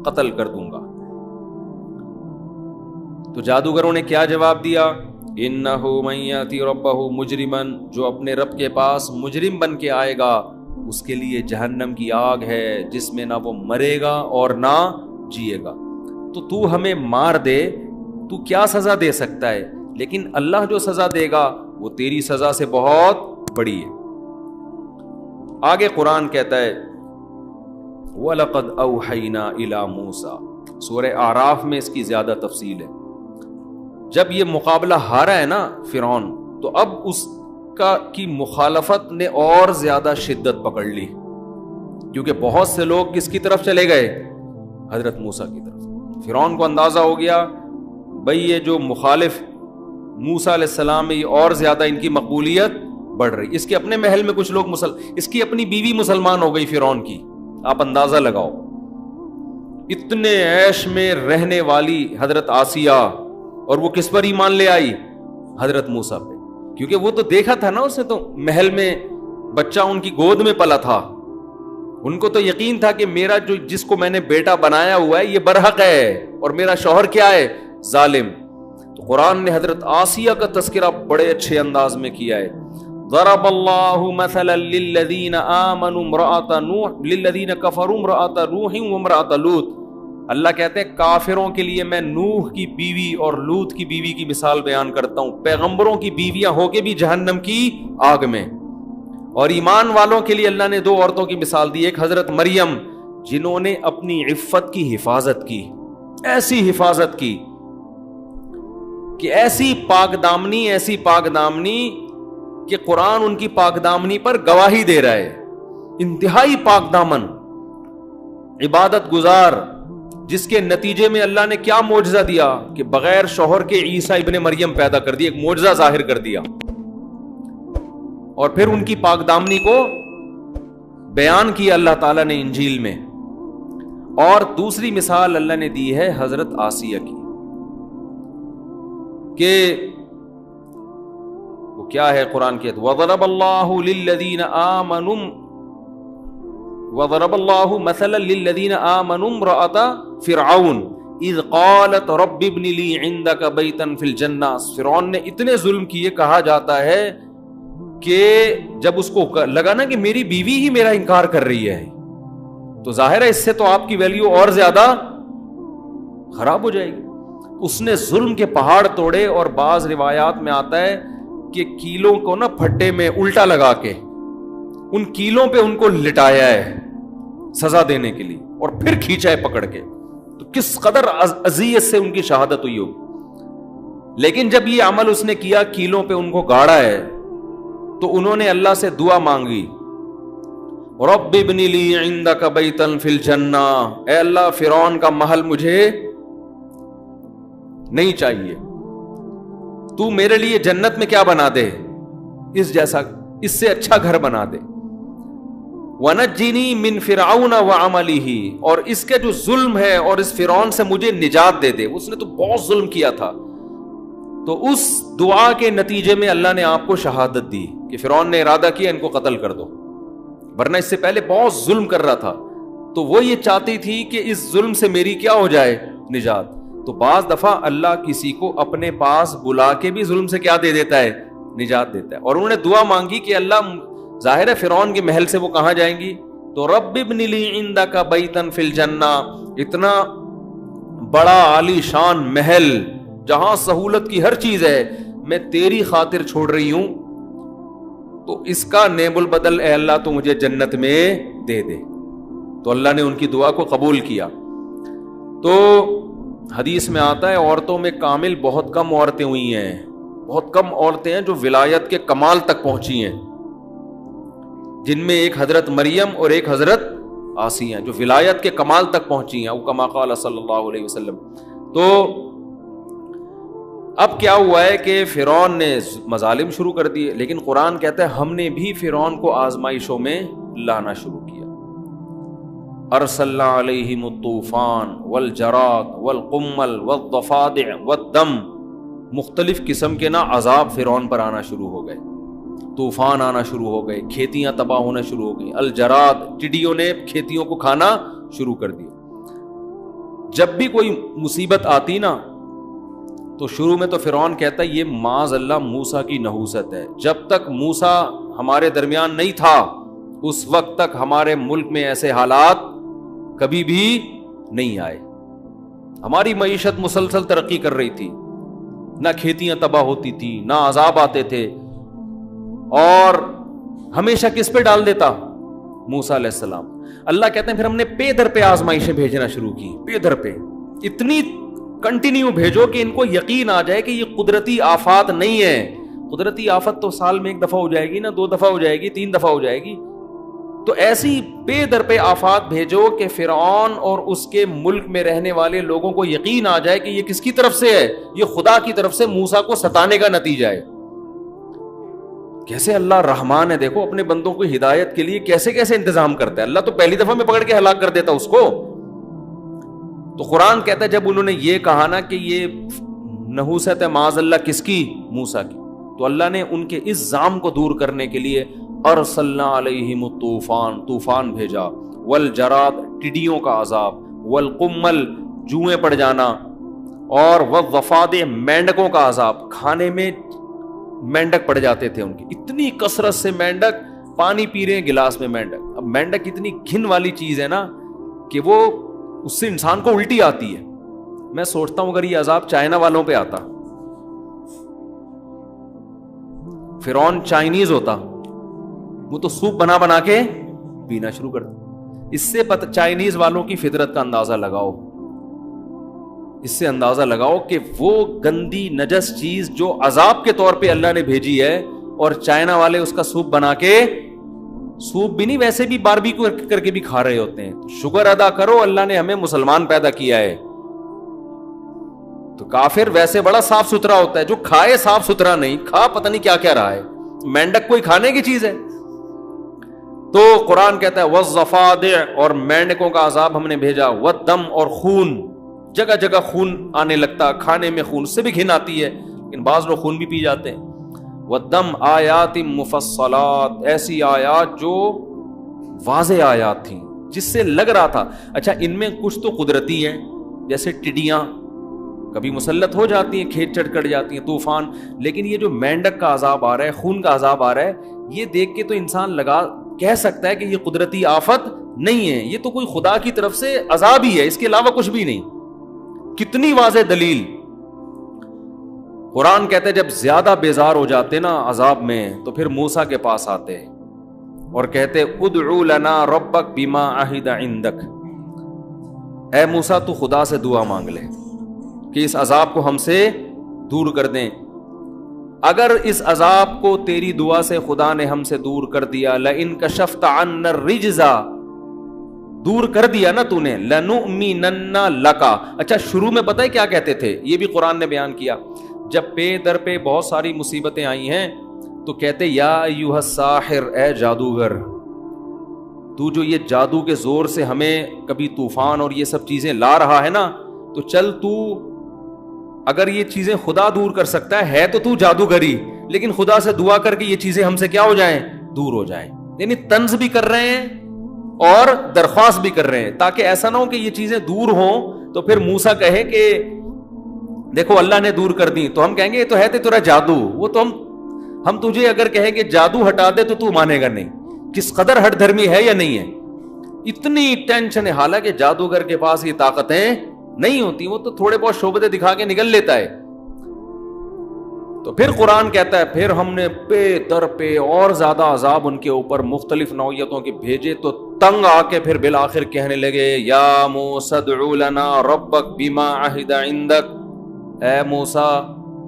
قتل کر دوں گا۔ تو جادوگروں نے کیا جواب دیا؟ انہ من یاتی ربہ مجرما، جو اپنے رب کے پاس مجرم بن کے آئے گا اس کے لیے جہنم کی آگ ہے جس میں نہ وہ مرے گا اور نہ جیے گا۔ تو ہمیں مار دے، تو کیا سزا دے سکتا ہے؟ لیکن اللہ جو سزا دے گا وہ تیری سزا سے بہت بڑی ہے۔ آگے قرآن کہتا ہے وَلَقَدْ أَوْحَيْنَا إِلَى مُوسَى، سورہ اعراف میں اس کی زیادہ تفصیل ہے۔ جب یہ مقابلہ ہارا ہے نا فرعون، تو اب اس کی مخالفت نے اور زیادہ شدت پکڑ لی، کیونکہ بہت سے لوگ کس کی طرف چلے گئے؟ حضرت موسیٰ کی طرف۔ فرعون کو اندازہ ہو گیا بھئی یہ جو مخالف موسیٰ علیہ السلام میں یہ اور زیادہ ان کی مقبولیت بڑھ رہی، اس کے اپنے محل میں کچھ لوگ اس کی اپنی بیوی مسلمان ہو گئی فرعون کی، آپ اندازہ لگاؤ۔ اتنے عیش میں رہنے والی حضرت آسیہ، اور وہ کس پر ایمان لے آئی؟ حضرت موسیٰ پہ، کیونکہ وہ تو دیکھا تھا نا اسے، تو محل میں بچہ ان کی گود میں پلا تھا، ان کو تو یقین تھا کہ میرا جس کو میں نے بیٹا بنایا ہوا ہے یہ برحق ہے، اور میرا شوہر کیا ہے؟ ظالم۔ تو قرآن نے حضرت آسیہ کا تذکرہ بڑے اچھے انداز میں کیا ہے۔ ضرب اللہ مثلا للذین آمنوا امرأۃ نوح للذین کفروا امرأۃ نوح وامرأۃ لوط، اللہ کہتے ہیں کافروں کے لیے میں نوح کی بیوی اور لوط کی بیوی کی مثال بیان کرتا ہوں، پیغمبروں کی بیویاں ہو کے بھی جہنم کی آگ میں، اور ایمان والوں کے لیے اللہ نے دو عورتوں کی مثال دی، ایک حضرت مریم جنہوں نے اپنی عفت کی حفاظت کی، ایسی حفاظت کی کہ ایسی پاک دامنی کہ قرآن ان کی پاک دامنی پر گواہی دے رہا ہے، انتہائی پاک دامن، عبادت گزار، جس کے نتیجے میں اللہ نے کیا معجزہ دیا کہ بغیر شوہر کے عیسیٰ ابن مریم پیدا کر دیا، ایک معجزہ ظاہر کر دیا، اور پھر ان کی پاک دامنی کو بیان کیا اللہ تعالیٰ نے انجیل میں۔ اور دوسری مثال اللہ نے دی ہے حضرت آسیہ کی، کہ وہ کیا ہے قرآن کی وَضَرَبَ اللَّهُ لِلَّذِينَ آمَنُوا وَضَرَبَ اللَّهُ مَثَلًا لِلَّذِينَ آمَنُوا امْرَأَةَ فِرْعَوْنَ اِذْ قَالَتْ رَبِّ ابْنِ لِي عِندَكَ بَيْتًا فِي الْجَنَّةِ، فرعون نے اتنے ظلم کیے، کہا جاتا ہے کہ جب اس کو لگا نا کہ میری بیوی ہی میرا انکار کر رہی ہے، تو ظاہر ہے اس سے تو آپ کی ویلیو اور زیادہ خراب ہو جائے گی۔ اس نے ظلم کے پہاڑ توڑے، اور بعض روایات میں آتا ہے کہ کیلوں کو نا پھٹے میں الٹا لگا کے ان کیلوں پہ ان کو لٹایا ہے سزا دینے کے لیے، اور پھر کھینچا ہے پکڑ کے، تو کس قدر اذیت سے ان کی شہادت ہوئی ہوگی۔ لیکن جب یہ عمل اس نے کیا، کیلوں پہ ان کو گاڑا ہے، تو انہوں نے اللہ سے دعا مانگی، رب ابن لی عندک بیتا فی الجنہ، اے اللہ فرعون کا محل مجھے نہیں چاہیے، تو میرے لیے جنت میں کیا بنا دے، اس جیسا، اس سے اچھا گھر بنا دے، وَنَجِّنِي مِن فِرْعَوْنَ وَعَمَلِهِ، اور اس کے جو ظلم ہے اور اس فرعون سے مجھے نجات دے دے، اس نے تو بہت ظلم کیا تھا۔ تو اس دعا کے نتیجے میں اللہ نے آپ کو شہادت دی کہ فرعون نے ارادہ کیا ان کو قتل کر دو، ورنہ اس سے پہلے بہت ظلم کر رہا تھا، تو وہ یہ چاہتی تھی کہ اس ظلم سے میری کیا ہو جائے، نجات۔ تو بعض دفعہ اللہ کسی کو اپنے پاس بلا کے بھی ظلم سے کیا دے دیتا ہے، نجات دیتا ہے۔ اور انہوں نے دعا مانگی کہ اللہ، ظاہر ہے فرعون کے محل سے وہ کہاں جائیں گی، تو رب ابن لی عندک بیتا فی الجنہ، اتنا بڑا عالی شان محل جہاں سہولت کی ہر چیز ہے، میں تیری خاطر چھوڑ رہی ہوں، تو اس کا نیب البدل اے اللہ تو مجھے جنت میں دے دے۔ تو اللہ نے ان کی دعا کو قبول کیا۔ تو حدیث میں آتا ہے عورتوں میں کامل بہت کم عورتیں ہوئی ہیں، بہت کم عورتیں ہیں جو ولایت کے کمال تک پہنچی ہیں، جن میں ایک حضرت مریم اور ایک حضرت آسیہ جو ولایت کے کمال تک پہنچی ہیں، او کما قال صلی اللہ علیہ وسلم۔ تو اب کیا ہوا ہے کہ فرعون نے مظالم شروع کر دیے، لیکن قرآن کہتا ہے ہم نے بھی فرعون کو آزمائشوں میں لانا شروع کیا۔ ارسلنا علیہم الطوفان والجراد والقمل والضفادع والدم، مختلف قسم کے عذاب فرعون پر آنا شروع ہو گئے، طوفان آنا شروع ہو گئے، کھیتیاں تباہ ہونا شروع ہو گئی، الجراد ٹڈیوں نے کھیتیوں کو کھانا شروع کر دیا، جب بھی کوئی مصیبت آتی نا تو شروع میں تو فرعون کہتا ہے یہ معاذ اللہ موسیٰ کی نحوست ہے. جب تک موسیٰ ہمارے درمیان نہیں تھا اس وقت تک ہمارے ملک میں ایسے حالات کبھی بھی نہیں آئے. ہماری معیشت مسلسل ترقی کر رہی تھی, نہ کھیتیاں تباہ ہوتی تھی, نہ عذاب آتے تھے. اور ہمیشہ کس پہ ڈال دیتا؟ موسیٰ علیہ السلام. اللہ کہتے ہیں پھر ہم نے پے در پہ آزمائشیں بھیجنا شروع کی, پے در پہ اتنی کنٹینیو بھیجو کہ ان کو یقین آ جائے کہ یہ قدرتی آفات نہیں ہے. قدرتی آفت تو سال میں 1 دفعہ ہو جائے گی نا, 2 دفعہ ہو جائے گی, 3 دفعہ ہو جائے گی. تو ایسی پے در پہ آفات بھیجو کہ فرعون اور اس کے ملک میں رہنے والے لوگوں کو یقین آ جائے کہ یہ کس کی طرف سے ہے, یہ خدا کی طرف سے موسیٰ کو ستانے کا نتیجہ ہے. کیسے اللہ رحمان ہے, دیکھو اپنے بندوں کو ہدایت کے لیے کیسے کیسے انتظام کرتا ہے. اللہ تو پہلی دفعہ میں پکڑ کے ہلاک کر دیتا اس کو. تو قرآن کہتا ہے جب انہوں نے یہ کہا نا کہ یہ نحوست ہے معاذ اللہ کس کی؟ موسیٰ کی, تو اللہ نے ان کے اس ظام کو دور کرنے کے لیے ارسلنا علیہم الطوفان, طوفان بھیجا, والجراد ٹڈیوں کا عذاب, والقمل جوئیں پڑ جانا, اور والضفادع مینڈکوں کا عذاب. کھانے میں مینڈک پڑ جاتے تھے ان کی, اتنی کثرت سے مینڈک, پانی پی رہے ہیں گلاس میں مینڈک. اب مینڈک اتنی گھن والی چیز ہے نا کہ وہ اس سے انسان کو الٹی آتی ہے. میں سوچتا ہوں اگر یہ عذاب چائنا والوں پہ آتا, فرعون چائنیز ہوتا, وہ تو سوپ بنا بنا کے پینا شروع کرتا. اس سے چائنیز والوں کی فطرت کا اندازہ لگاؤ, اس سے اندازہ لگاؤ کہ وہ گندی نجس چیز جو عذاب کے طور پہ اللہ نے بھیجی ہے, اور چائنا والے اس کا سوپ بنا کے, سوپ بھی نہیں ویسے بھی باربیکیو کر کے بھی کھا رہے ہوتے ہیں. تو شکر ادا کرو اللہ نے ہمیں مسلمان پیدا کیا ہے. تو کافر ویسے بڑا صاف ستھرا ہوتا ہے, جو کھائے صاف ستھرا نہیں, کھا پتہ نہیں کیا کیا رہا ہے. مینڈک کوئی کھانے کی چیز ہے؟ تو قرآن کہتا ہے والضفادع, اور مینڈکوں کا عذاب ہم نے بھیجا, والدم, اور خون, جگہ جگہ خون آنے لگتا, کھانے میں خون سے بھی گھن آتی ہے لیکن بعض لوگ خون بھی پی جاتے ہیں. والدم آیات مفصلات, ایسی آیات جو واضح آیات تھیں جس سے لگ رہا تھا اچھا ان میں کچھ تو قدرتی ہیں, جیسے ٹڈیاں کبھی مسلط ہو جاتی ہیں, کھیت چڑھ کر جاتی ہیں, طوفان. لیکن یہ جو مینڈک کا عذاب آ رہا ہے, خون کا عذاب آ رہا ہے, یہ دیکھ کے تو انسان کہہ سکتا ہے کہ یہ قدرتی آفت نہیں ہے, یہ تو کوئی خدا کی طرف سے عذاب ہی ہے, اس کے علاوہ کچھ بھی نہیں. کتنی واضح دلیل. قرآن کہتے جب زیادہ بیزار ہو جاتے نا عذاب میں تو پھر موسیٰ کے پاس آتے اور کہتے ادعو لنا ربک بما عہد عندک, اے موسیٰ تو خدا سے دعا مانگ لے کہ اس عذاب کو ہم سے دور کر دیں. اگر اس عذاب کو تیری دعا سے خدا نے ہم سے دور کر دیا, لئن کشفت عنا الرجز, دور کر دیا نا تو نے, لنؤمنن لک. اچھا شروع میں پتہ ہے کیا کہتے تھے, یہ بھی قرآن نے بیان کیا. جب پے در پہ بہت ساری مصیبتیں آئی ہیں تو کہتے یا ایھا الساحر, اے جادوگر, تو جو یہ جادو کے زور سے ہمیں کبھی طوفان اور یہ سب چیزیں لا رہا ہے نا, تو چل تو اگر یہ چیزیں خدا دور کر سکتا ہے تو جادوگری, لیکن خدا سے دعا کر کے یہ چیزیں ہم سے کیا ہو جائیں, دور ہو جائیں. یعنی طنز بھی کر رہے ہیں اور درخواست بھی کر رہے ہیں تاکہ ایسا نہ ہو کہ یہ چیزیں دور ہوں تو پھر موسیٰ کہے کہ دیکھو اللہ نے دور کر دی, تو ہم کہیں گے یہ تو ہے تیرا جادو. وہ تو ہم تجھے اگر کہیں کہ جادو ہٹا دے تو مانے گا نہیں. کس قدر ہٹ دھرمی ہے یا نہیں ہے, اتنی ٹینشن ہے. حالانکہ جادوگر کے پاس یہ طاقتیں نہیں ہوتی, وہ تو تھوڑے بہت شعبدے دکھا کے نکل لیتا ہے. تو پھر قرآن کہتا ہے پھر ہم نے پے در پہ اور زیادہ عذاب ان کے اوپر مختلف نوعیتوں کے بھیجے, تو تنگ آ کے پھر بالآخر کہنے لگے یا موسیٰ ادع لنا ربک بما عہد عندک, اے موسیٰ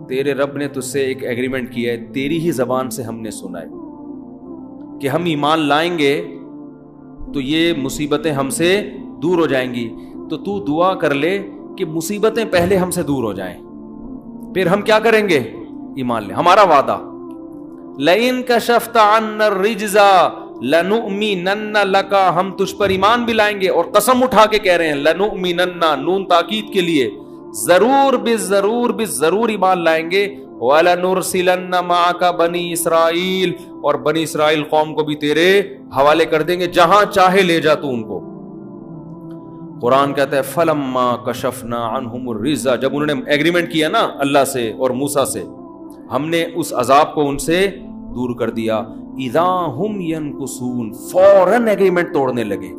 تیرے رب نے تجھ سے ایک ایگریمنٹ کیا ہے, تیری ہی زبان سے ہم نے سنا ہے کہ ہم ایمان لائیں گے تو یہ مصیبتیں ہم سے دور ہو جائیں گی. تو دعا کر لے کہ مصیبتیں پہلے ہم سے دور ہو جائیں, پھر ہم کیا کریں گے, ایمان لیں. ہمارا وعدہ لئن کشفت عنا الرجز لنؤمنن لک, ہم تجھ پر ایمان بھی لائیں گے, اور قسم اٹھا کے کہہ رہے ہیں لنؤمنن, نون تاکید کے لیے, ضرور بالضرور ایمان لائیں گے. وَلَنُرْسِلَنَّ مَعَكَ بَنِي اسرائیل, اور بنی اسرائیل قوم کو بھی تیرے حوالے کر دیں گے, جہاں چاہے لے جا تو ان کو. قرآن کہتا ہے فلما کشفنا عنہم الرجز، جب انہوں نے ایگریمنٹ کیا نا اللہ سے اور موسیٰ سے، ہم نے اس عذاب کو ان سے دور کر دیا، اذا ہم ینکثون، فوراً ایگریمنٹ توڑنے لگے.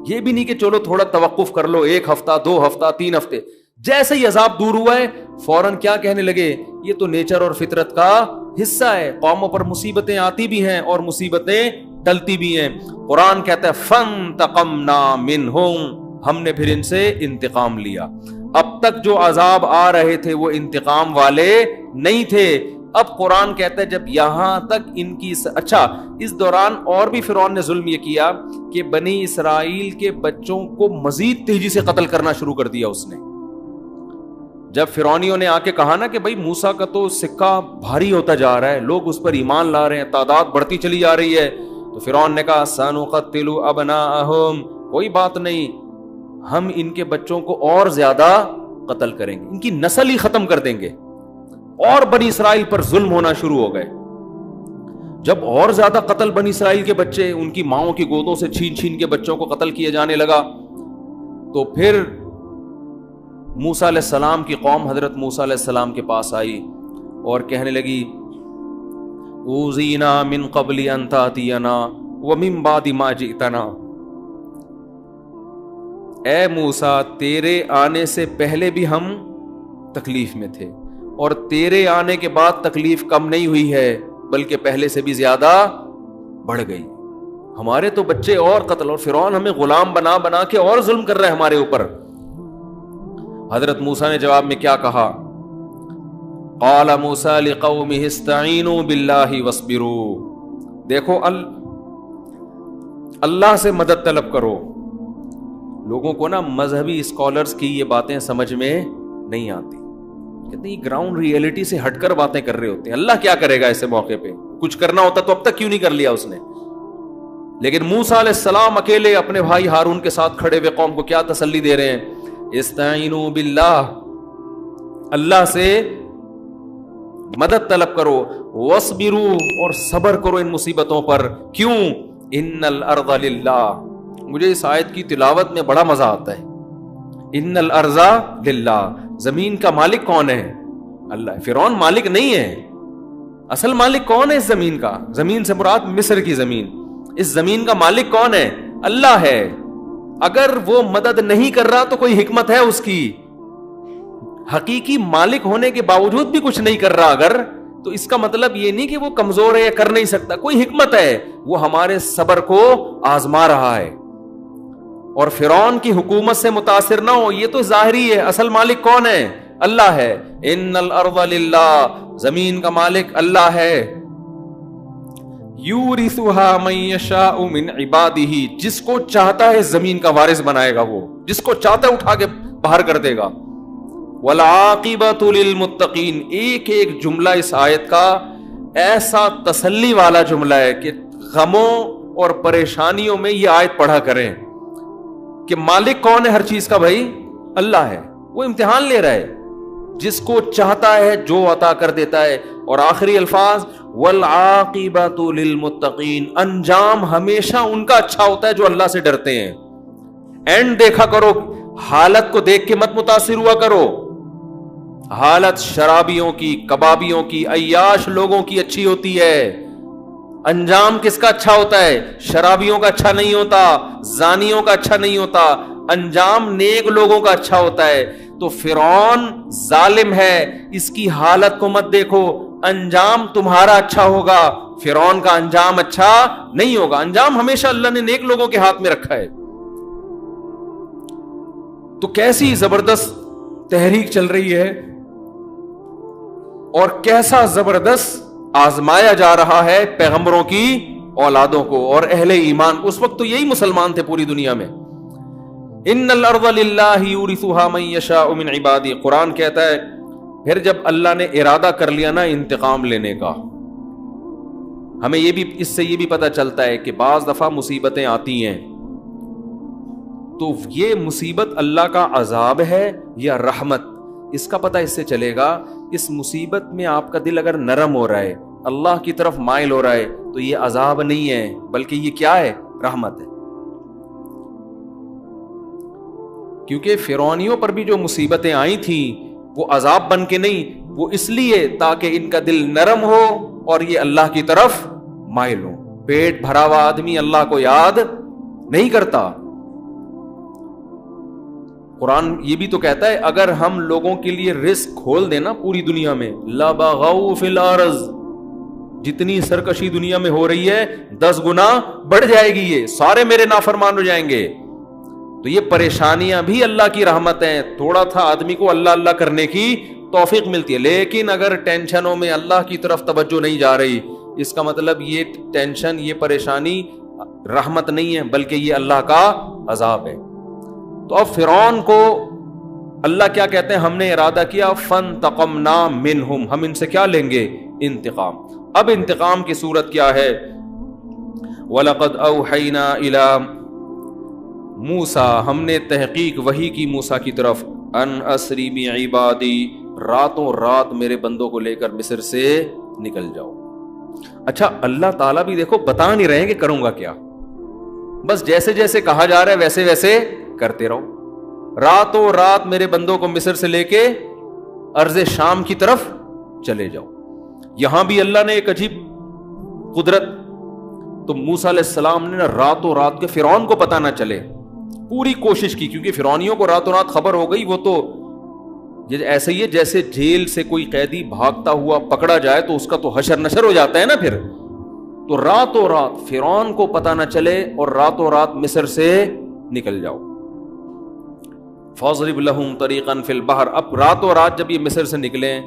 یہ بھی نہیں کہ چلو تھوڑا توقف کر لو، 1 ہفتہ 2 ہفتہ 3 ہفتے، جیسے ہی عذاب دور ہوا ہے فوراً کیا کہنے لگے، یہ تو نیچر اور فطرت کا حصہ ہے، قوموں پر مصیبتیں آتی بھی ہیں اور مصیبتیں ٹلتی بھی ہیں. قرآن کہتا ہے فانتقمنا منہم، ہم نے پھر ان سے انتقام لیا. اب تک جو عذاب آ رہے تھے وہ انتقام والے نہیں تھے. اب قرآن کہتا ہے جب یہاں تک ان کی اچھا، اس دوران اور بھی فرعون نے ظلم یہ کیا کہ بنی اسرائیل کے بچوں کو مزید تیزی سے قتل کرنا شروع کر دیا اس نے. جب فرعونیوں نے آ کے کہا نا کہ بھائی موسیٰ کا تو سکہ بھاری ہوتا جا رہا ہے، لوگ اس پر ایمان لا رہے ہیں، تعداد بڑھتی چلی جا رہی ہے، تو فرعون نے کہا سنقتل ابناءہم، کوئی بات نہیں، ہم ان کے بچوں کو اور زیادہ قتل کریں گے، ان کی نسل ہی ختم کر دیں گے. اور بنی اسرائیل پر ظلم ہونا شروع ہو گئے. جب اور زیادہ قتل بنی اسرائیل کے بچے ان کی ماؤں کی گودوں سے چھین چھین کے بچوں کو قتل کیے جانے لگا، تو پھر موسیٰ علیہ السلام کی قوم حضرت موسیٰ علیہ السلام کے پاس آئی اور کہنے لگی اوذینا من قبل ان تاتینا ومن بعد ما جئتنا، اے موسیٰ تیرے آنے سے پہلے بھی ہم تکلیف میں تھے اور تیرے آنے کے بعد تکلیف کم نہیں ہوئی ہے بلکہ پہلے سے بھی زیادہ بڑھ گئی. ہمارے تو بچے اور قتل، اور فرعون ہمیں غلام بنا بنا کے اور ظلم کر رہا ہے ہمارے اوپر. حضرت موسیٰ نے جواب میں کیا کہا، قال موسیٰ لقومہ استعینوا باللہ واصبروا، دیکھو اللہ سے مدد طلب کرو. لوگوں کو نا مذہبی اسکالرز کی یہ باتیں سمجھ میں نہیں آتی، کہتے ہیں گراؤنڈ ریئلٹی سے ہٹ کر باتیں کر رہے ہوتے ہیں. اللہ کیا کرے گا ایسے موقع پہ، کچھ کرنا ہوتا تو اب تک کیوں نہیں کر لیا اس نے. لیکن موسیٰ علیہ السلام اکیلے اپنے بھائی ہارون کے ساتھ کھڑے ہوئے قوم کو کیا تسلی دے رہے ہیں، استعینوا باللہ، اللہ سے مدد طلب کرو، واصبروا، اور صبر کرو ان مصیبتوں پر. کیوں؟ ان الارض للہ. مجھے اس آیت کی تلاوت میں بڑا مزہ آتا ہے. ان الارض للہ، زمین کا مالک کون ہے؟ اللہ ہے. فرعون مالک نہیں ہے، اصل مالک کون ہے اس زمین کا؟ زمین سے مراد مصر کی زمین. اس زمین کا مالک کون ہے؟ اللہ ہے. اگر وہ مدد نہیں کر رہا تو کوئی حکمت ہے اس کی. حقیقی مالک ہونے کے باوجود بھی کچھ نہیں کر رہا اگر، تو اس کا مطلب یہ نہیں کہ وہ کمزور ہے یا کر نہیں سکتا، کوئی حکمت ہے. وہ ہمارے صبر کو آزما رہا ہے. اور فرعون کی حکومت سے متاثر نہ ہو، یہ تو ظاہری ہے، اصل مالک کون ہے؟ اللہ ہے. ان الارض للہ، زمین کا مالک اللہ ہے. یورثها من یشاء من عبادہ، جس کو چاہتا ہے زمین کا وارث بنائے گا، وہ جس کو چاہتا ہے اٹھا کے باہر کر دے گا. والعاقبۃ للمتقین، ایک ایک جملہ اس آیت کا ایسا تسلی والا جملہ ہے کہ غموں اور پریشانیوں میں یہ آیت پڑھا کریں کہ مالک کون ہے ہر چیز کا؟ بھائی اللہ ہے. وہ امتحان لے رہا ہے، جس کو چاہتا ہے جو عطا کر دیتا ہے. اور آخری الفاظ والعاقبۃ للمتقین، انجام ہمیشہ ان کا اچھا ہوتا ہے جو اللہ سے ڈرتے ہیں. اینڈ دیکھا کرو، حالت کو دیکھ کے مت متاثر ہوا کرو. حالت شرابیوں کی، کبابیوں کی، عیاش لوگوں کی اچھی ہوتی ہے، انجام کس کا اچھا ہوتا ہے؟ شرابیوں کا اچھا نہیں ہوتا، زانیوں کا اچھا نہیں ہوتا، انجام نیک لوگوں کا اچھا ہوتا ہے. تو فرعون ظالم ہے، اس کی حالت کو مت دیکھو، انجام تمہارا اچھا ہوگا، فرعون کا انجام اچھا نہیں ہوگا. انجام ہمیشہ اللہ نے نیک لوگوں کے ہاتھ میں رکھا ہے. تو کیسی زبردست تحریک چل رہی ہے اور کیسا زبردست آزمایا جا رہا ہے پیغمبروں کی اولادوں کو اور اہل ایمان. اس وقت تو یہی مسلمان تھے پوری دنیا میں. ان الارض للہ یورثها من یشاء من عبادہ. قرآن کہتا ہے پھر جب اللہ نے ارادہ کر لیا نا انتقام لینے کا، ہمیں یہ بھی اس سے یہ بھی پتہ چلتا ہے کہ بعض دفعہ مصیبتیں آتی ہیں تو یہ مصیبت اللہ کا عذاب ہے یا رحمت، اس کا پتہ اس سے چلے گا. اس مصیبت میں آپ کا دل اگر نرم ہو رہا ہے، اللہ کی طرف مائل ہو رہا ہے، تو یہ عذاب نہیں ہے بلکہ یہ کیا ہے؟ رحمت ہے. کیونکہ فرعونیوں پر بھی جو مصیبتیں آئی تھیں وہ عذاب بن کے نہیں، وہ اس لیے تاکہ ان کا دل نرم ہو اور یہ اللہ کی طرف مائل ہو. پیٹ بھرا ہوا آدمی اللہ کو یاد نہیں کرتا. قرآن یہ بھی تو کہتا ہے اگر ہم لوگوں کے لیے رزق کھول دینا پوری دنیا میں، لَبَغَوْا فِي الْأَرْضِ، جتنی سرکشی دنیا میں ہو رہی ہے 10 گنا بڑھ جائے گی، یہ سارے میرے نافرمان ہو جائیں گے. تو یہ پریشانیاں بھی اللہ کی رحمت ہیں. تھوڑا تھا آدمی کو اللہ اللہ کرنے کی توفیق ملتی ہے، لیکن اگر ٹینشنوں میں اللہ کی طرف توجہ نہیں جا رہی، اس کا مطلب یہ ٹینشن، یہ پریشانی رحمت نہیں ہے بلکہ یہ اللہ کا عذاب ہے. تو اب فرعون کو اللہ کیا کہتے ہیں؟ ہم نے ارادہ کیا فانتقمنا منہم، ہم ان سے کیا لیں گے؟ انتقام. اب انتقام کی صورت کیا ہے؟ وَلَقَدْ أَوْحَيْنَا إِلَىٰ موسیٰ، ہم نے تحقیق وحی کی موسیٰ کی طرف، ان اسری بعبادی، راتوں رات میرے بندوں کو لے کر مصر سے نکل جاؤ. اچھا اللہ تعالیٰ بھی دیکھو بتا نہیں رہے ہیں کہ کروں گا کیا، بس جیسے جیسے کہا جا رہا ہے ویسے ویسے کرتے رہو. راتوں رات میرے بندوں کو مصر سے لے کے ارض شام کی طرف چلے جاؤ. یہاں بھی اللہ نے ایک عجیب قدرت، تو موسیٰ علیہ السلام نے راتوں رات کے فرعون کو پتہ نہ چلے پوری کوشش کی، کیونکہ فرعونیوں کو راتوں رات خبر ہو گئی. وہ تو ایسے ہی ہے جیسے جیل سے کوئی قیدی بھاگتا ہوا پکڑا جائے تو اس کا تو حشر نشر ہو جاتا ہے نا پھر. تو راتوں رات فرعون کو پتہ نہ چلے اور راتوں رات مصر سے نکل جاؤ. فَاضْرِبْ لَهُمْ طَرِيقًا فِي الْبَحْرِ، اب راتوں رات جب یہ مصر سے نکلیں،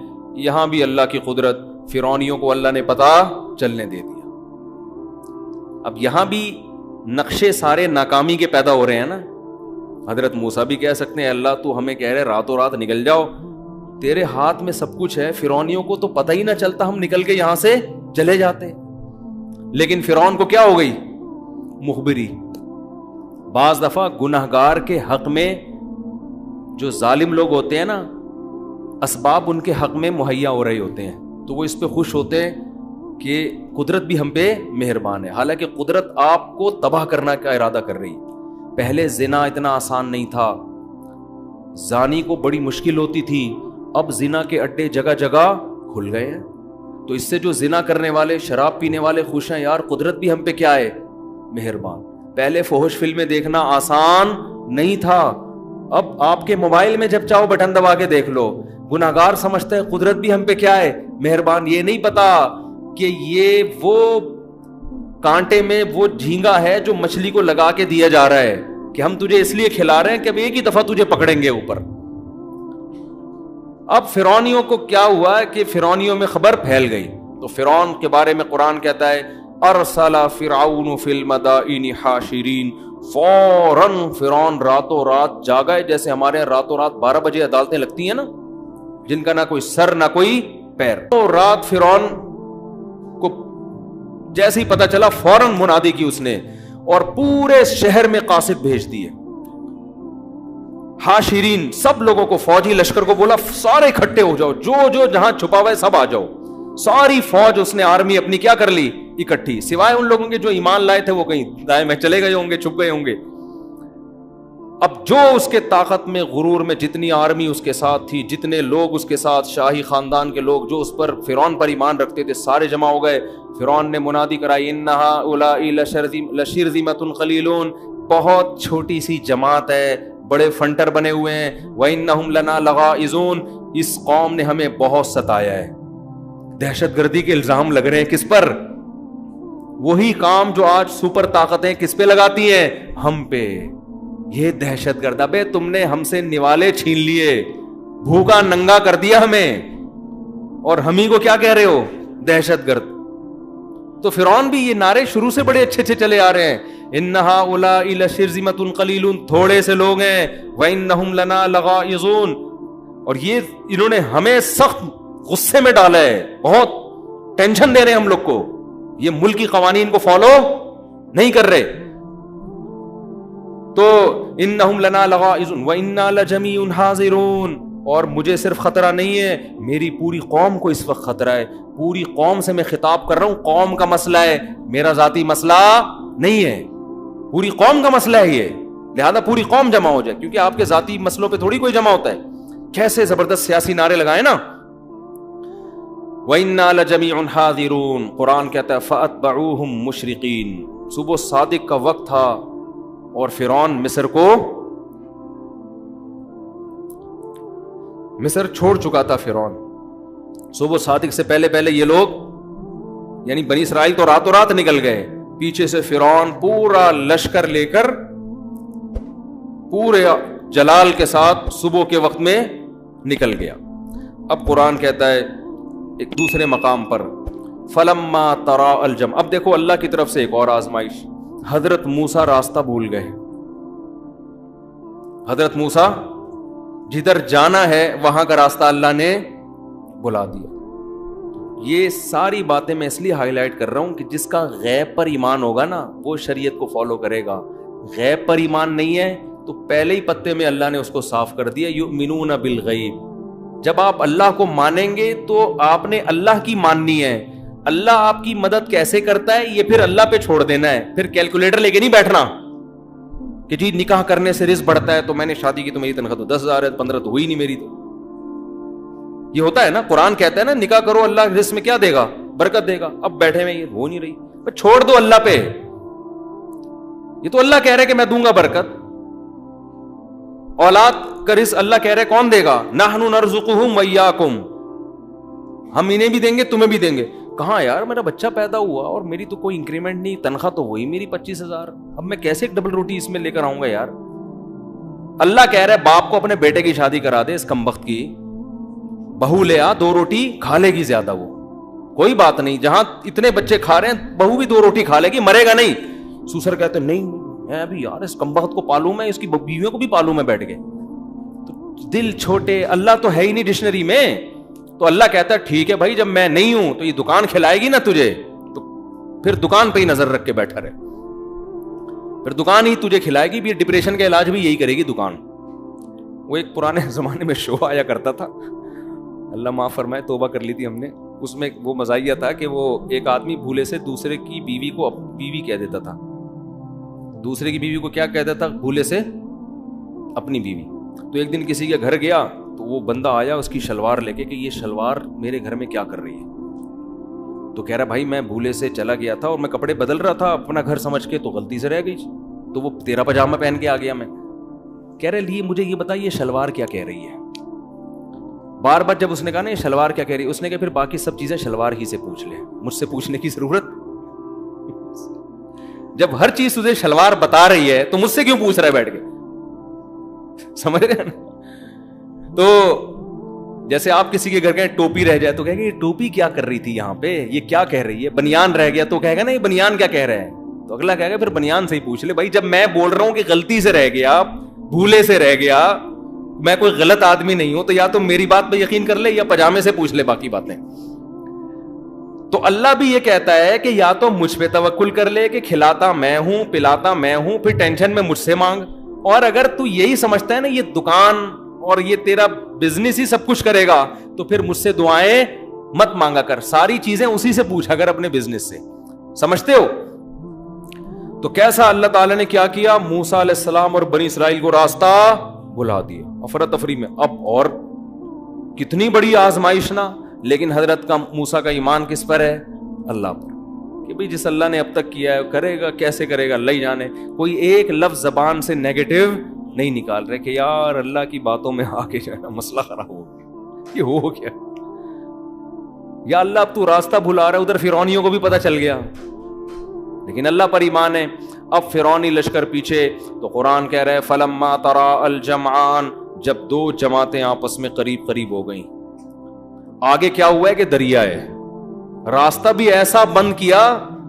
یہاں بھی اللہ کی قدرت، فرعونیوں کو اللہ نے پتہ چلنے دے دیا. اب یہاں بھی نقشے سارے ناکامی کے پیدا ہو رہے ہیں نا. حضرت موسیٰ بھی کہہ سکتے ہیں اللہ تو ہمیں کہہ رہے راتوں رات نکل جاؤ، تیرے ہاتھ میں سب کچھ ہے، فرعونیوں کو تو پتہ ہی نہ چلتا، ہم نکل کے یہاں سے چلے جاتے. لیکن فرعون کو کیا ہو گئی؟ مخبری. بعض دفعہ گنہگار کے حق میں جو ظالم لوگ ہوتے ہیں نا، اسباب ان کے حق میں مہیا ہو رہے ہوتے ہیں تو وہ اس پہ خوش ہوتے ہیں کہ قدرت بھی ہم پہ مہربان ہے. حالانکہ قدرت آپ کو تباہ کرنا کا ارادہ کر رہی. پہلے زنا اتنا آسان نہیں تھا، زانی کو بڑی مشکل ہوتی تھی، اب زنا کے اڈے جگہ جگہ کھل گئے ہیں. تو اس سے جو زنا کرنے والے، شراب پینے والے خوش ہیں، یار قدرت بھی ہم پہ کیا ہے؟ مہربان. پہلے فحش فلمیں دیکھنا آسان نہیں تھا، اب آپ کے موبائل میں جب چاہو بٹن دبا کے دیکھ لو. گناہگار سمجھتا ہے قدرت بھی ہم پہ کیا ہے؟ مہربان. یہ نہیں پتا کہ یہ وہ کانٹے میں وہ جھینگا ہے جو مچھلی کو لگا کے دیا جا رہا ہے کہ ہم تجھے اس لیے کھلا رہے ہیں کہ اب ایک ہی دفعہ تجھے پکڑیں گے اوپر. اب فرعونیوں کو کیا ہوا کہ فرعونیوں میں خبر پھیل گئی. تو فرعون کے بارے میں قرآن کہتا ہے ارسل فرعون فی المدائن حاشرین، فوراً فرعون راتوں رات جاگا ہے. جیسے ہمارے راتوں رات 12 بجے عدالتیں لگتی ہیں نا، جن کا نہ کوئی سر نہ کوئی پیر. تو رات فرعون کو جیسے ہی پتہ چلا فوراً منادی کی اس نے، اور پورے شہر میں قاصد بھیج دیے. حاشرین، سب لوگوں کو، فوجی لشکر کو بولا سارے اکٹھے ہو جاؤ، جو جہاں چھپا ہوا ہے سب آ جاؤ. ساری فوج اس نے آرمی اپنی کیا کر لی؟ اکٹھی، سوائے ان لوگوں کے جو ایمان لائے تھے وہ کہیں دائیں میں چلے گئے ہوں گے، چھپ گئے ہوں گے. اب جو اس کے طاقت میں، غرور میں، جتنی آرمی اس کے ساتھ تھی، جتنے لوگ اس کے ساتھ، شاہی خاندان کے لوگ جو اس پر فرعون پر ایمان رکھتے تھے، سارے جمع ہو گئے. فرعون نے منادی کرائی ان هؤلاء لشرذمة قلیلون، بہت چھوٹی سی جماعت ہے، بڑے فنٹر بنے ہوئے ہیں. وانہم لنا لغائظون، اس قوم نے ہمیں بہت ستایا ہے. دہشت گردی کے الزام لگ رہے ہیں کس پر؟ وہی کام جو آج سپر طاقتیں کس پہ لگاتی ہیں؟ ہم پہ. یہ دہشت گرد، ابے تم نے ہم سے نوالے چھین لیے، بھوکا ننگا کر دیا ہمیں، اور ہم ہی کو کیا کہہ رہے ہو؟ دہشت گرد. تو فرعون بھی یہ نعرے شروع سے بڑے اچھے چلے آ رہے ہیں. ان هؤلاء لشرذمة قلیلون، تھوڑے سے لوگ ہیں. وانہم لنا لغائظون، اور یہ انہوں نے ہمیں سخت غصے میں ڈالا ہے، بہت ٹینشن دے رہے ہیں ہم لوگ کو، یہ ملکی قوانین کو فالو نہیں کر رہے. تو انہم لنا لغائظون وانا لجمیع حاضرون، اور مجھے صرف خطرہ نہیں ہے، میری پوری قوم کو اس وقت خطرہ ہے. پوری قوم سے میں خطاب کر رہا ہوں، قوم کا مسئلہ ہے، میرا ذاتی مسئلہ نہیں ہے، پوری قوم کا مسئلہ ہے یہ. لہذا پوری قوم جمع ہو جائے, کیونکہ آپ کے ذاتی مسئلوں پہ تھوڑی کوئی جمع ہوتا ہے. کیسے زبردست سیاسی نعرے لگائے نا. وَإِنَّا لَجَمِيعٌ حَاذِرُونَ, قرآن کہتا ہے فَأَتْبَعُوهُمْ مُشْرِقِينَ. صبح صادق کا وقت تھا اور فرعون مصر چھوڑ چکا تھا. فرعون صبح صادق سے پہلے یہ لوگ یعنی بنی اسرائیل تو راتوں رات نکل گئے, پیچھے سے فرعون پورا لشکر لے کر پورے جلال کے ساتھ صبح کے وقت میں نکل گیا. اب قرآن کہتا ہے ایک دوسرے مقام پر فلما ترا الجم. اب دیکھو اللہ کی طرف سے ایک اور آزمائش. حضرت موسیٰ راستہ بھول گئے. حضرت موسیٰ جدھر جانا ہے وہاں کا راستہ اللہ نے بلا دیا. یہ ساری باتیں میں اس لیے ہائی لائٹ کر رہا ہوں کہ جس کا غیب پر ایمان ہوگا نا وہ شریعت کو فالو کرے گا. غیب پر ایمان نہیں ہے تو پہلے ہی پتے میں اللہ نے اس کو صاف کر دیا, یؤمنون بالغیب. جب آپ اللہ کو مانیں گے تو آپ نے اللہ کی ماننی ہے. اللہ آپ کی مدد کیسے کرتا ہے یہ پھر اللہ پہ چھوڑ دینا ہے. پھر کیلکولیٹر لے کے نہیں بیٹھنا کہ جی نکاح کرنے سے رزق بڑھتا ہے, تو میں نے شادی کی تو میری تنخواہ تو 10,000 ہے, 15 تو ہوئی نہیں میری. تو یہ ہوتا ہے نا, قرآن کہتا ہے نا نکاح کرو اللہ رزق میں کیا دے گا, برکت دے گا. اب بیٹھے میں یہ ہو نہیں رہی, چھوڑ دو اللہ پہ. یہ تو اللہ کہہ رہا ہے کہ میں دوں گا برکت. اولاد کا رزق اللہ کہہ رہے کون دے گا, نحن نرزقہم وایاکم, ہم انہیں بھی دیں گے تمہیں بھی دیں گے. کہاں یار میرا بچہ پیدا ہوا اور میری تو کوئی انکریمنٹ نہیں, تنخواہ تو وہی میری 25,000, اب میں کیسے ایک ڈبل روٹی اس میں لے کر آؤں گا یار. اللہ کہہ رہے باپ کو اپنے بیٹے کی شادی کرا دے, اس کمبخت کی بہو لے آ, 2 روٹی کھا لے گی زیادہ, وہ کوئی بات نہیں, جہاں اتنے بچے کھا رہے ہیں بہو بھی 2 روٹی کھا لے گی, مرے گا نہیں. سوسر کہتے نہیں میں ابھی یار اس کمبخت کو پالوں, میں اس کی بیویوں کو بھی پالوں میں بیٹھ کے. تو دل چھوٹے, اللہ تو ہے ہی نہیں ڈکشنری میں. تو اللہ کہتا ہے ٹھیک ہے بھائی جب میں نہیں ہوں تو یہ دکان کھلائے گی نا تجھے, تو پھر دکان پہ ہی نظر رکھ کے بیٹھا رہے, پھر دکان ہی تجھے کھلائے گی. بھی ڈپریشن کا علاج بھی یہی کرے گی دکان. وہ ایک پرانے زمانے میں شو آیا کرتا تھا, اللہ معاف فرمائے, توبہ کر لی تھی ہم نے. اس میں وہ مزاحیہ تھا کہ وہ ایک آدمی بھولے سے دوسرے کی بیوی کو بیوی کہہ دیتا تھا. دوسرے کی بیوی کو کیا کہتا تھا بھولے سے, اپنی بیوی. تو ایک دن کسی کے گھر گیا تو وہ بندہ آیا اس کی شلوار لے کے کہ یہ شلوار میرے گھر میں کیا کر رہی ہے. تو کہہ رہا بھائی میں بھولے سے چلا گیا تھا اور میں کپڑے بدل رہا تھا اپنا گھر سمجھ کے, تو غلطی سے رہ گئی, تو وہ تیرا پاجامہ پہن کے آ گیا میں. کہہ رہے لیے مجھے یہ بتا یہ شلوار کیا کہہ رہی ہے. بار بار جب اس نے کہا نا یہ شلوار کیا کہہ رہی ہے, اس نے کہا پھر باقی سب چیزیں شلوار ہی سے پوچھ لے, مجھ سے پوچھنے کی ضرورت. جب ہر چیز تجھے شلوار بتا رہی ہے تو مجھ سے کیوں پوچھ رہا ہے بیٹھ کے, سمجھ رہے ہیں نا. تو جیسے آپ کسی کے گھر گئے ٹوپی رہ جائے تو کہے گا یہ ٹوپی کیا کر رہی تھی یہاں پہ, یہ کیا کہہ رہی ہے. بنیان رہ گیا تو کہے گا نا یہ بنیان کیا کہہ رہا ہے, تو اگلا کہے گا پھر بنیان سے ہی پوچھ لے. بھائی جب میں بول رہا ہوں کہ غلطی سے رہ گیا, بھولے سے رہ گیا, میں کوئی غلط آدمی نہیں ہوں, تو یا تو میری بات پہ یقین کر لے یا پاجامے سے پوچھ لے باقی باتیں. تو اللہ بھی یہ کہتا ہے کہ یا تو مجھ پہ توکل کر لے کہ کھلاتا میں ہوں پلاتا میں ہوں, پھر ٹینشن میں مجھ سے مانگ. اور اگر تو یہی سمجھتا ہے نا یہ دکان اور یہ تیرا بزنس ہی سب کچھ کرے گا, تو پھر مجھ سے دعائیں مت مانگا کر, ساری چیزیں اسی سے پوچھا کر اپنے بزنس سے. سمجھتے ہو؟ تو کیسا اللہ تعالیٰ نے کیا کیا, موسیٰ علیہ السلام اور بنی اسرائیل کو راستہ بلا دیا افراتفری میں. اب اور کتنی بڑی آزمائش نا, لیکن حضرت کا موسیٰ کا ایمان کس پر ہے, اللہ پر, کہ بھئی جس اللہ نے اب تک کیا ہے کرے گا, کیسے کرے گا اللہ ہی جانے. کوئی ایک لفظ زبان سے نیگیٹو نہیں نکال رہے کہ یار اللہ کی باتوں میں آ کے جو ہے نا مسئلہ خراب ہو گیا, یہ ہو گیا, یا اللہ اب تو راستہ بھلا رہا ہے. ادھر فرعونیوں کو بھی پتہ چل گیا, لیکن اللہ پر ایمان ہے. اب فرعونی لشکر پیچھے, تو قرآن کہہ رہے فلما ترا الجمعان, جب 2 جماعتیں آپس میں قریب قریب ہو گئیں. آگے کیا ہوا ہے کہ دریا ہے, راستہ بھی ایسا بند کیا,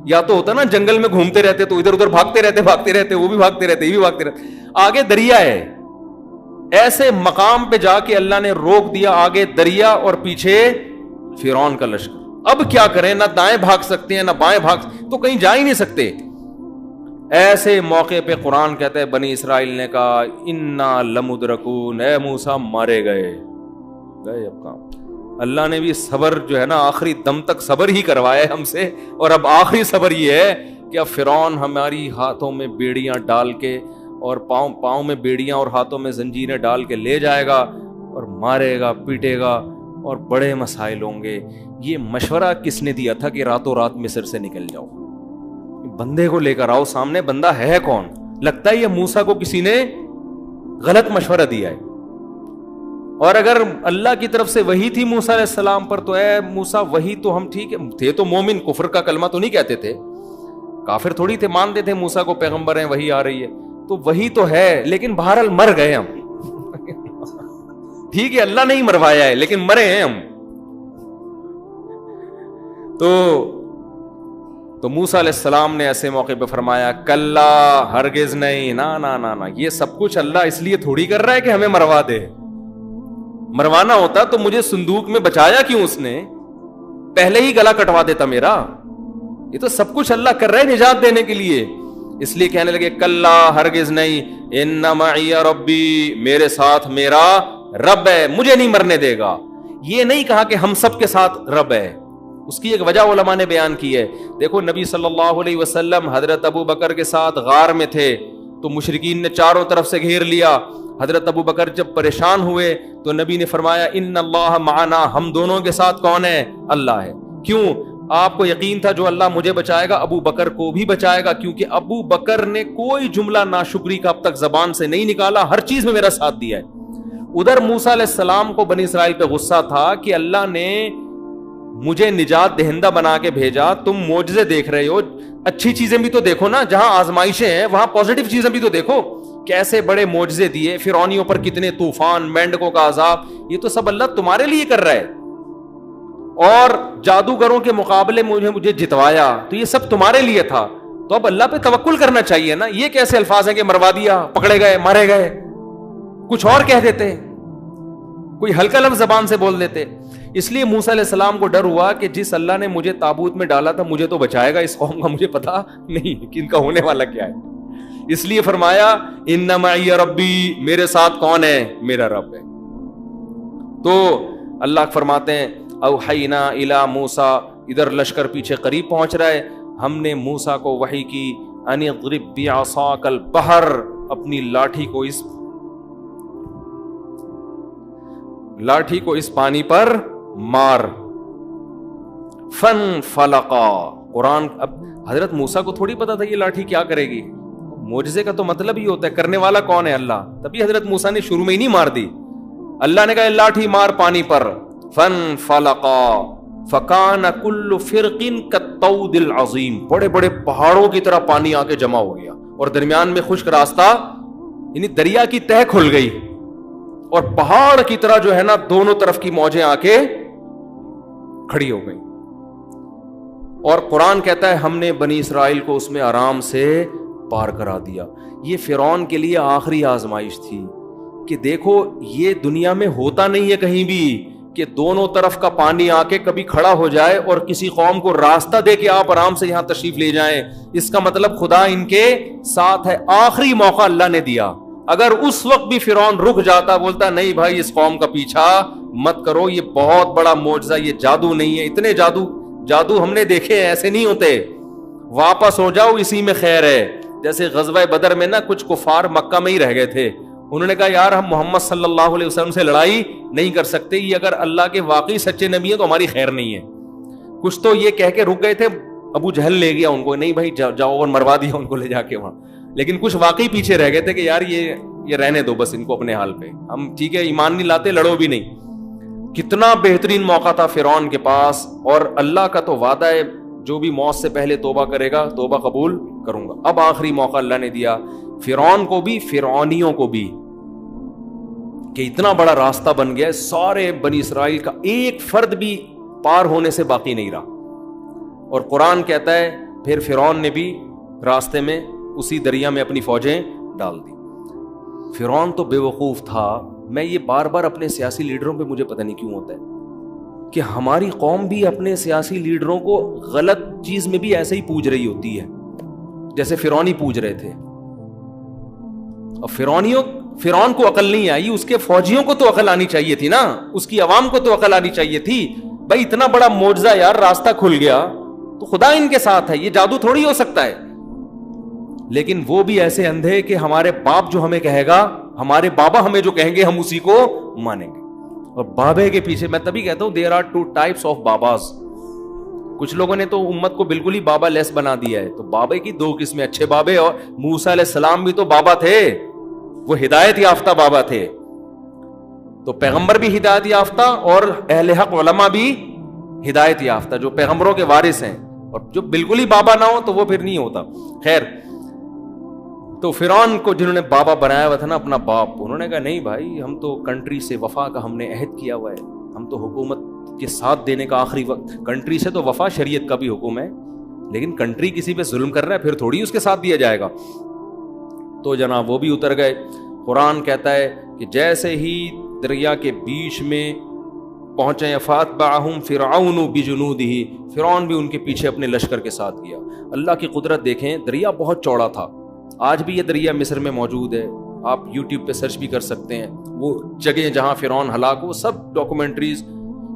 یا تو ہوتا نا جنگل میں گھومتے رہتے تو ادھر ادھر بھاگتے رہتے, وہ بھی بھاگتے رہتے, یہ بھی بھاگتے رہتے, آگے دریا ہے. ایسے مقام پہ جا کے اللہ نے روک دیا, آگے دریا اور پیچھے فرعون کا لشکر. اب کیا کریں, نہ دائیں بھاگ سکتے ہیں نہ بائیں بھاگ, تو کہیں جا ہی نہیں سکتے. ایسے موقع پہ قرآن کہتا ہے بنی اسرائیل نے کہا انا لمدرکون, اے موسیٰ مارے گئے. اب کام اللہ نے بھی صبر جو ہے نا آخری دم تک صبر ہی کروایا ہے ہم سے, اور اب آخری صبر یہ ہے کہ اب فرعون ہماری ہاتھوں میں بیڑیاں ڈال کے اور پاؤں میں بیڑیاں اور ہاتھوں میں زنجیریں ڈال کے لے جائے گا اور مارے گا پیٹے گا اور بڑے مسائل ہوں گے. یہ مشورہ کس نے دیا تھا کہ راتوں رات مصر سے نکل جاؤ؟ بندے کو لے کر آؤ سامنے, بندہ ہے کون؟ لگتا ہے یہ موسیٰ کو کسی نے غلط مشورہ دیا ہے. اور اگر اللہ کی طرف سے وحی تھی موسیٰ علیہ السلام پر تو اے موسیٰ وحی تو ہم ٹھیک ہے تھے تو مومن, کفر کا کلمہ تو نہیں کہتے تھے, کافر تھوڑی تھے, مانتے تھے موسیٰ کو پیغمبر ہیں, وحی آ رہی ہے, تو وحی تو ہے, لیکن بہرحال مر گئے ہم. ٹھیک ہے اللہ نہیں مروایا ہے لیکن مرے ہیں ہم. تو موسیٰ علیہ السلام نے ایسے موقع پہ فرمایا کلا, ہرگز نہیں, نا, یہ سب کچھ اللہ اس لیے تھوڑی کر رہا ہے کہ ہمیں مروا دے. مروانا ہوتا تو مجھے صندوق میں بچایا کیوں اس نے؟ پہلے ہی گلا کٹوا دیتا میرا. یہ تو سب کچھ اللہ کر رہا ہے نجات دینے کے لیے. اس لیے کہنے لگے کلا, ہرگز نہیں, ان معی ربی, میرے ساتھ میرا رب ہے, مجھے نہیں مرنے دے گا. یہ نہیں کہا کہ ہم سب کے ساتھ رب ہے. اس کی ایک وجہ علماء نے بیان کی ہے. دیکھو نبی صلی اللہ علیہ وسلم حضرت ابو بکر کے ساتھ غار میں تھے تو مشرکین نے چاروں طرف سے گھیر لیا. حضرت ابو بکر جب پریشان ہوئے تو نبی نے فرمایا ان اللہ معنا, ہم دونوں کے ساتھ کون ہے؟ اللہ ہے. کیوں؟ آپ کو یقین تھا جو اللہ مجھے بچائے گا ابو بکر کو بھی بچائے گا, کیونکہ ابو بکر نے کوئی جملہ ناشکری کا اب تک زبان سے نہیں نکالا, ہر چیز میں میرا ساتھ دیا ہے. ادھر موسیٰ علیہ السلام کو بنی اسرائیل پہ غصہ تھا کہ اللہ نے مجھے نجات دہندہ بنا کے بھیجا, تم معجزے دیکھ رہے ہو, اچھی چیزیں بھی تو دیکھو نا, جہاں آزمائشیں ہیں وہاں پازیٹیو چیزیں بھی تو دیکھو. کیسے بڑے معجزے دیے, فرعونیوں پر کتنے طوفان, مینڈکوں کا عذاب, یہ تو سب اللہ تمہارے لیے کر رہا ہے. اور جادوگروں کے مقابلے مجھے جتوایا تو یہ سب تمہارے لیے تھا. تو اب اللہ پہ توکل کرنا چاہیے نا. یہ کیسے الفاظ ہیں کہ مروا دیا, پکڑے گئے, مارے گئے, کچھ اور کہہ دیتے, کوئی ہلکا لفظ زبان سے بول دیتے. اس لیے موسیٰ علیہ السلام کو ڈر ہوا کہ جس اللہ نے مجھے تابوت میں ڈالا تھا مجھے تو بچائے گا, اس قوم کا مجھے پتا نہیں کہ ان کا ہونے والا کیا ہے. اس لیے فرمایا ان معی ربی, میرے ساتھ کون ہے؟ میرا رب ہے. تو اللہ فرماتے ہیں اوحینا الی موسیٰ, ادھر لشکر پیچھے قریب پہنچ رہا ہے, ہم نے موسیٰ کو وحی کی ان اضرب بعصاک البحر, اپنی لاٹھی کو اس پانی پر مار. فن فلقا, قرآن, اب حضرت موسیٰ کو تھوڑی پتا تھا یہ لاٹھی کیا کرے گی. معجزے کا تو مطلب ہی ہوتا ہے کرنے والا کون ہے؟ اللہ. تبھی حضرت موسیٰ نے شروع میں ہی نہیں مار دی. اللہ نے کہا لاٹھی مار پانی پر. فن فلقا فکان کل فرق کالطود العظیم, بڑے بڑے پہاڑوں کی طرح پانی آ کے جمع ہو گیا اور درمیان میں خشک راستہ, یعنی دریا کی تہ کھل گئی اور پہاڑ کی طرح جو ہے نا دونوں طرف کی موجیں آ کے کھڑی ہو گئی. اور قرآن کہتا ہے ہم نے بنی اسرائیل کو اس میں آرام سے پار کرا دیا. یہ فرعون کے لیے آخری آزمائش تھی کہ دیکھو یہ دنیا میں ہوتا نہیں ہے کہیں بھی کہ دونوں طرف کا پانی آ کے کبھی کھڑا ہو جائے اور کسی قوم کو راستہ دے کے آپ آرام سے یہاں تشریف لے جائیں. اس کا مطلب خدا ان کے ساتھ ہے. آخری موقع اللہ نے دیا. اگر اس وقت بھی فرعون رک جاتا, بولتا نہیں بھائی اس قوم کا پیچھا مت کرو, یہ بہت بڑا معجزہ, یہ جادو نہیں ہے, اتنے جادو ہم نے دیکھے ہیں, ایسے نہیں ہوتے, واپس ہو جاؤ, اسی میں خیر ہے. جیسے غزوہ بدر میں نا کچھ کفار مکہ میں ہی رہ گئے تھے, انہوں نے کہا یار ہم محمد صلی اللہ علیہ وسلم سے لڑائی نہیں کر سکتے, یہ اگر اللہ کے واقعی سچے نبی ہیں تو ہماری خیر نہیں ہے. کچھ تو یہ کہہ کے رک گئے تھے, ابو جہل لے گیا ان کو, نہیں بھائی جاؤ, اور مروا دیا ان کو لے جا کے وہاں. لیکن کچھ واقعی پیچھے رہ گئے تھے کہ یار یہ رہنے دو بس ان کو اپنے حال پہ, ہم ٹھیک ہے ایمان نہیں لاتے, لڑو بھی نہیں. کتنا بہترین موقع تھا فرعون کے پاس, اور اللہ کا تو وعدہ ہے جو بھی موت سے پہلے توبہ کرے گا توبہ قبول کروں گا. اب آخری موقع اللہ نے دیا فرعون کو بھی, فرعونیوں کو بھی, کہ اتنا بڑا راستہ بن گیا, سارے بنی اسرائیل کا ایک فرد بھی پار ہونے سے باقی نہیں رہا. اور قرآن کہتا ہے پھر فرعون نے بھی راستے میں اسی دریا میں اپنی فوجیں ڈال دی. فرعون تو بے وقوف تھا. میں یہ بار بار اپنے سیاسی لیڈروں پہ مجھے پتہ نہیں کیوں ہوتا ہے کہ ہماری قوم بھی اپنے سیاسی لیڈروں کو غلط چیز میں بھی ایسے ہی پوج رہی ہوتی ہے جیسے فرعونی پوج رہے تھے. اور فرعون کو عقل نہیں آئی, اس کے فوجیوں کو تو عقل آنی چاہیے تھی نا, اس کی عوام کو تو عقل آنی چاہیے تھی. بھائی اتنا بڑا معجزہ یار, راستہ کھل گیا تو خدا ان کے ساتھ ہے, یہ جادو تھوڑی ہو سکتا ہے. لیکن وہ بھی ایسے اندھے کہ ہمارے باپ جو ہمیں کہے گا, ہمارے بابا ہمیں جو کہیں گے ہم اسی کو مانیں گے. اور بابے کے پیچھے, میں تبھی کہتا ہوں there are two types of باباز. کچھ لوگوں نے تو امت کو بالکل ہی بابا لیس بنا دیا ہے. تو بابے کی دو قسمیں, اچھے بابے, اور موسیٰ علیہ السلام بھی تو بابا تھے, وہ ہدایت یافتہ بابا تھے. تو پیغمبر بھی ہدایت یافتہ اور اہل حق علماء بھی ہدایت یافتہ, جو پیغمبروں کے وارث ہیں. اور جو بالکل ہی بابا نہ ہو تو وہ پھر نہیں ہوتا. خیر, تو فرعون کو جنہوں نے بابا بنایا ہوا تھا نا, اپنا باپ, انہوں نے کہا نہیں بھائی, ہم تو کنٹری سے وفا کا ہم نے عہد کیا ہوا ہے, ہم تو حکومت کے ساتھ دینے کا آخری وقت, کنٹری سے تو وفا, شریعت کا بھی حکم ہے, لیکن کنٹری کسی پہ ظلم کر رہا ہے پھر تھوڑی اس کے ساتھ دیا جائے گا. تو جناب وہ بھی اتر گئے. قرآن کہتا ہے کہ جیسے ہی دریا کے بیچ میں پہنچے, فاتبعہم فرعون بجنودہ, فرعون بھی ان کے پیچھے اپنے لشکر کے ساتھ گیا. اللہ کی قدرت دیکھیں, دریا بہت چوڑا تھا. آج بھی یہ دریا مصر میں موجود ہے, آپ یوٹیوب پہ سرچ بھی کر سکتے ہیں. وہ جگہیں جہاں فرعون ہلاک, وہ سب ڈاکومنٹریز,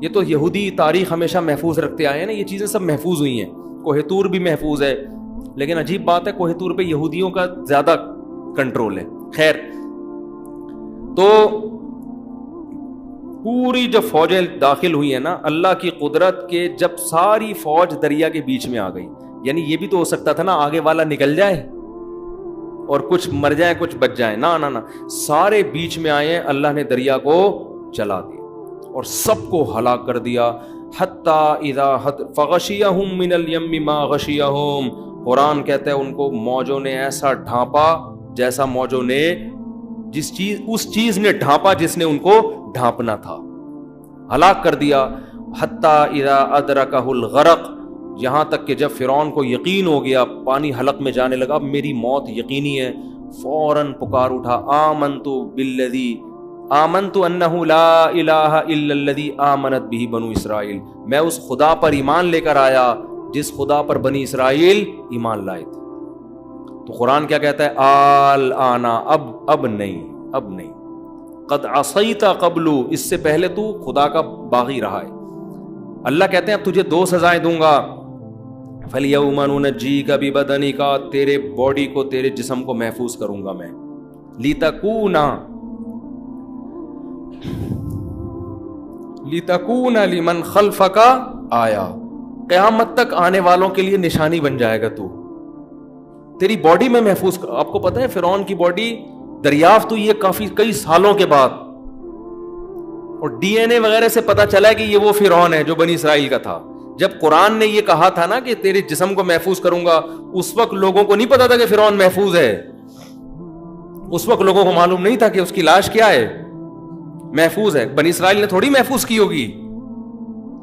یہ تو یہودی تاریخ ہمیشہ محفوظ رکھتے آئے ہیں نا, یہ چیزیں سب محفوظ ہوئی ہیں. کوہ طور بھی محفوظ ہے, لیکن عجیب بات ہے کوہ طور پہ یہودیوں کا زیادہ کنٹرول ہے. خیر, تو پوری جب فوجیں داخل ہوئی ہیں نا, اللہ کی قدرت کے, جب ساری فوج دریا کے بیچ میں آ گئی, یعنی یہ بھی تو ہو سکتا تھا نا آگے والا نکل جائے اور کچھ مر جائیں کچھ بچ جائیں, نہ سارے بیچ میں آئے, اللہ نے دریا کو چلا دیا اور سب کو ہلاک کر دیا. حتی اذا فغشیہم من الیم ما غشیہم, قرآن کہتا ہے ان کو موجوں نے ایسا ڈھانپا جیسا موجوں نے, اس چیز نے ڈھانپا جس نے ان کو ڈھانپنا تھا, ہلاک کر دیا. حتی اذا ادرکہ الغرق, یہاں تک کہ جب فرعون کو یقین ہو گیا, پانی حلق میں جانے لگا, اب میری موت یقینی ہے, فوراً پکار اٹھا, آمنت انہ لا الہ الا الذی آمنت بہ بنو اسرائیل, میں اس خدا پر ایمان لے کر آیا جس خدا پر بنی اسرائیل ایمان لائے تھے. تو قرآن کیا کہتا ہے, آنا, اب نہیں, قد عصیت قبل, اس سے پہلے تو خدا کا باغی رہا ہے. اللہ کہتے ہیں اب تجھے دو سزائیں دوں گا. فَالْيَوْمَ نُنَجِّيكَ بِبَدَنِكَ, تیرے باڈی کو, تیرے جسم کو محفوظ کروں گا میں. لِتَكُونَ لِمَنْ خَلْفَكَ آیا, قیامت تک آنے والوں کے لیے نشانی بن جائے گا تو, تیری باڈی میں محفوظ. آپ کو پتہ ہے فرعون کی باڈی دریافت ہوئی ہے کئی سالوں کے بعد, اور ڈی این اے وغیرہ سے پتا چلا کہ یہ وہ فرعون ہے جو بنی اسرائیل کا تھا. جب قرآن نے یہ کہا تھا نا کہ تیرے جسم کو محفوظ کروں گا, اس وقت لوگوں کو نہیں پتا تھا کہ فرعون محفوظ ہے, اس وقت لوگوں کو معلوم نہیں تھا کہ اس کی لاش کیا ہے, محفوظ ہے. بنی اسرائیل نے تھوڑی محفوظ کی ہوگی,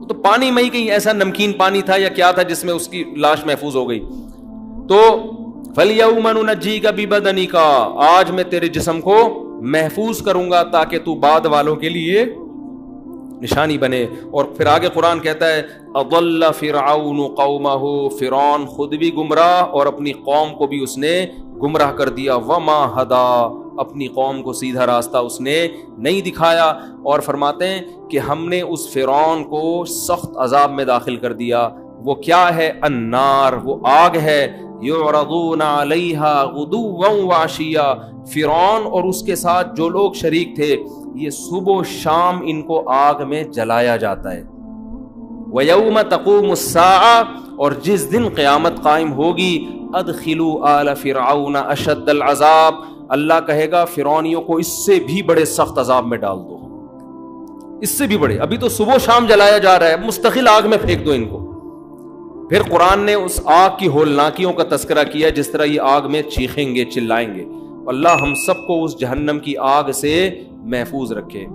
تو پانی میں ہی کہیں ایسا نمکین پانی تھا یا کیا تھا جس میں اس کی لاش محفوظ ہو گئی. تو فَالْيَوْمَ نُنَجِّيكَ بِبَدَنِكَ, آج میں تیرے جسم کو محفوظ کروں گا تاکہ تو بعد والوں کے لیے نشانی بنے. اور پھر آگے قرآن کہتا ہے اضل فرعون قومہ, فرعون خود بھی گمراہ اور اپنی قوم کو بھی اس نے گمراہ کر دیا. وما ہدا, اپنی قوم کو سیدھا راستہ اس نے نہیں دکھایا. اور فرماتے ہیں کہ ہم نے اس فرعون کو سخت عذاب میں داخل کر دیا. وہ کیا ہے, النار, وہ آگ ہے, یعرضون علیہا غدوا وعشیا, فرعون اور اس کے ساتھ جو لوگ شریک تھے, یہ صبح و شام ان کو آگ میں جلایا جاتا ہے. وَيَوْمَ تَقُومُ السَّاعَةُ, اور جس دن قیامت قائم ہوگی, أَدْخِلُوا آلَ فِرْعَوْنَ أَشَدَّ الْعَذَابِ, اللہ کہے گا فرعونیوں کو اس سے بھی بڑے سخت عذاب میں ڈال دو, اس سے بھی بڑے. ابھی تو صبح و شام جلایا جا رہا ہے, مستقل آگ میں پھینک دو ان کو. پھر قرآن نے اس آگ کی ہولناکیوں کا تذکرہ کیا, جس طرح یہ آگ میں چیخیں گے, چلائیں گے. اللہ ہم سب کو اس جہنم کی آگ سے محفوظ رکھے.